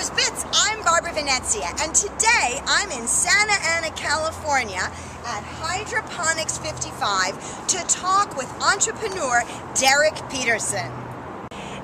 Farmer's Bits. I'm Barbara Venezia, and today I'm in Santa Ana, California at Hydroponics 55 to talk with entrepreneur Derek Peterson.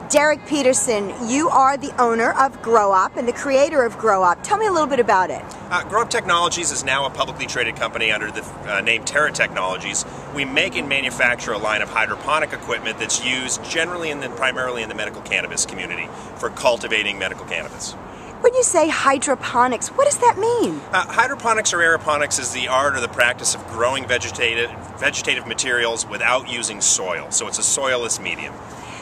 Derek Peterson, you are the owner of Grow Up and the creator of Grow Up. Tell me a little bit about it. Grow Up Technologies is now a publicly traded company under the name Terra Technologies. We make and manufacture a line of hydroponic equipment that's used generally primarily in the medical cannabis community for cultivating medical cannabis. When you say hydroponics, what does that mean? Hydroponics or aeroponics is the art or the practice of growing vegetative materials without using soil. So it's a soilless medium.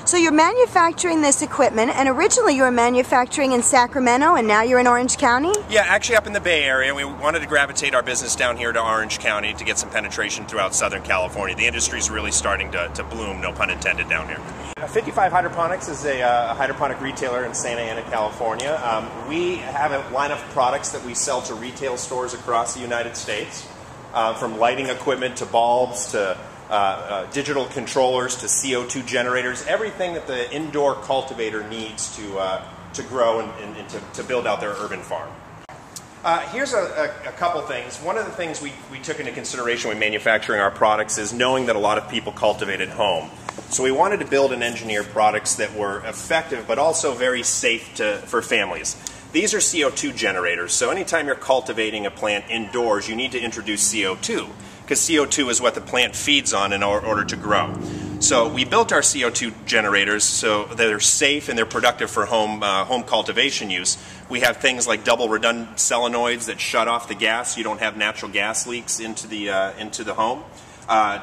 So you're manufacturing this equipment, and originally you were manufacturing in Sacramento, and now you're in Orange County? Yeah, actually up in the Bay Area. We wanted to gravitate our business down here to Orange County to get some penetration throughout Southern California. The industry's really starting to bloom, no pun intended, down here. 55 Hydroponics is a hydroponic retailer in Santa Ana, California. We have a line of products that we sell to retail stores across the United States, from lighting equipment to bulbs to digital controllers to CO2 generators, everything that the indoor cultivator needs to grow and to build out their urban farm. Here's a couple things. One of the things we took into consideration when manufacturing our products is knowing that a lot of people cultivate at home. So we wanted to build and engineer products that were effective but also very safe for families. These are CO2 generators, so anytime you're cultivating a plant indoors, you need to introduce CO2, because CO2 is what the plant feeds on in order to grow. So we built our CO2 generators so that they're safe and they're productive for home cultivation use. We have things like double redundant solenoids that shut off the gas so you don't have natural gas leaks into the home.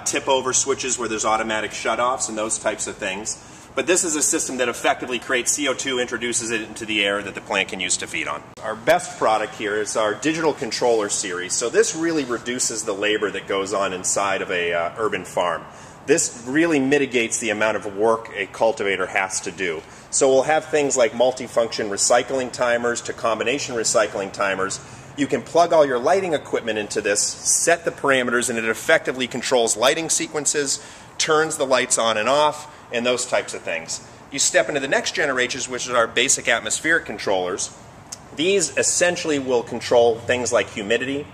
Tip over switches where there's automatic shutoffs and those types of things. But this is a system that effectively creates CO2, introduces it into the air that the plant can use to feed on. Our best product here is our digital controller series. So this really reduces the labor that goes on inside of a urban farm. This really mitigates the amount of work a cultivator has to do. So we'll have things like multifunction recycling timers to combination recycling timers. You can plug all your lighting equipment into this, set the parameters, and it effectively controls lighting sequences, turns the lights on and off, and those types of things. You step into the next generations, which is our basic atmospheric controllers. These essentially will control things like humidity,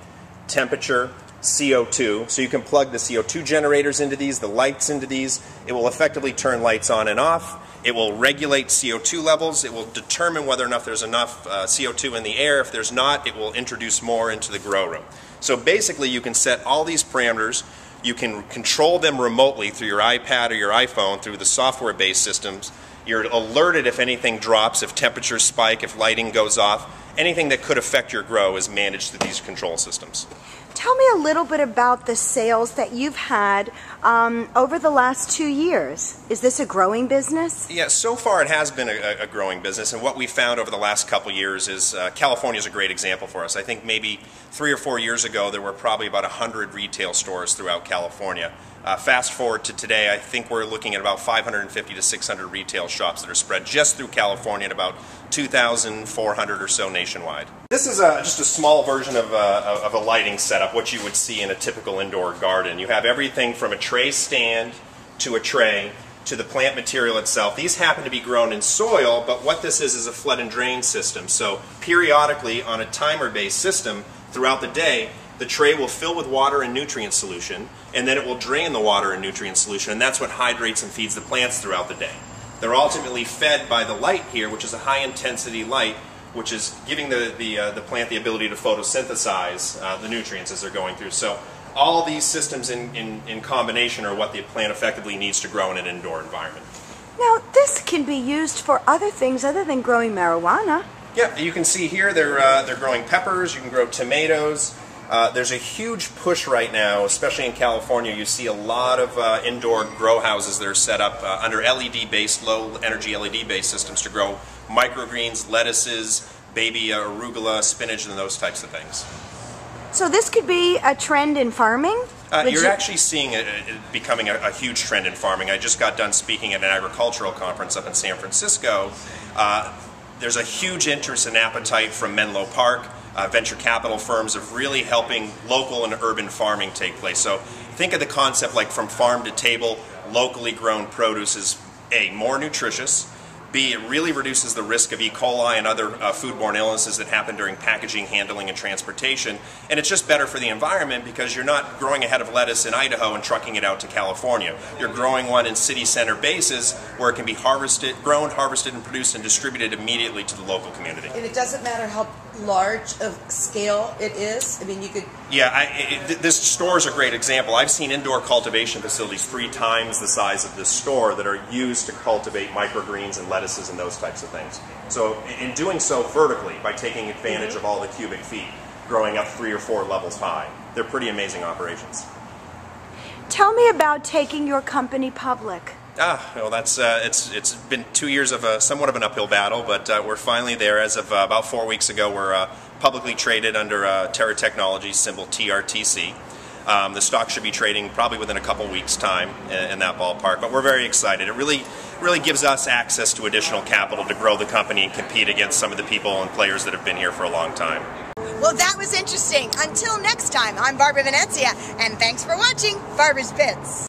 temperature, CO2. So you can plug the CO2 generators into these, the lights into these. It will effectively turn lights on and off. It will regulate CO2 levels. It will determine whether or not there's enough CO2 in the air. If there's not, it will introduce more into the grow room. So basically you can set all these parameters. You can control them remotely through your iPad or your iPhone through the software-based systems. You're alerted if anything drops, if temperatures spike, if lighting goes off. Anything that could affect your grow is managed through these control systems. Tell me a little bit about the sales that you've had over the last 2 years. Is this a growing business? Yeah, so far it has been a growing business, and what we found over the last couple years is California is a great example for us. I think maybe 3 or 4 years ago there were probably about 100 retail stores throughout California. Fast forward to today, I think we're looking at about 550 to 600 retail shops that are spread just through California and about 2,400 or so nationwide. This is just a small version of a lighting setup, what you would see in a typical indoor garden. You have everything from a tray stand to a tray to the plant material itself. These happen to be grown in soil, but what this is a flood and drain system. So periodically on a timer-based system throughout the day, the tray will fill with water and nutrient solution, and then it will drain the water and nutrient solution, and that's what hydrates and feeds the plants throughout the day. They're ultimately fed by the light here, which is a high-intensity light, which is giving the plant the ability to photosynthesize the nutrients as they're going through. So all these systems in combination are what the plant effectively needs to grow in an indoor environment. Now, this can be used for other things other than growing marijuana. Yeah, you can see here they're growing peppers, you can grow tomatoes. There's a huge push right now, especially in California. You see a lot of indoor grow houses that are set up under LED-based, low-energy LED-based systems to grow microgreens, lettuces, baby arugula, spinach, and those types of things. So this could be a trend in farming? You're actually seeing it becoming a huge trend in farming. I just got done speaking at an agricultural conference up in San Francisco. There's a huge interest and appetite from Menlo Park. Venture capital firms of really helping local and urban farming take place. So think of the concept like from farm to table, locally grown produce is A, more nutritious, B, it really reduces the risk of E. coli and other foodborne illnesses that happen during packaging, handling, and transportation. And it's just better for the environment because you're not growing a head of lettuce in Idaho and trucking it out to California. You're growing one in city center bases where it can be grown, harvested, and produced and distributed immediately to the local community. And it doesn't matter how large of scale it is? I mean, you could... Yeah, this store is a great example. I've seen indoor cultivation facilities 3 times the size of this store that are used to cultivate microgreens and lettuces and those types of things. So in doing so vertically, by taking advantage of all the cubic feet, growing up 3 or 4 levels high, they're pretty amazing operations. Tell me about taking your company public. Well, that's it's been 2 years of somewhat of an uphill battle, but we're finally there. As of about 4 weeks ago, we're publicly traded under Terra Technologies, symbol TRTC. The stock should be trading probably within a couple weeks' time in that ballpark, but we're very excited. It really gives us access to additional capital to grow the company and compete against some of the people and players that have been here for a long time. Well, that was interesting. Until next time, I'm Barbara Venezia, and thanks for watching Barbara's Bits.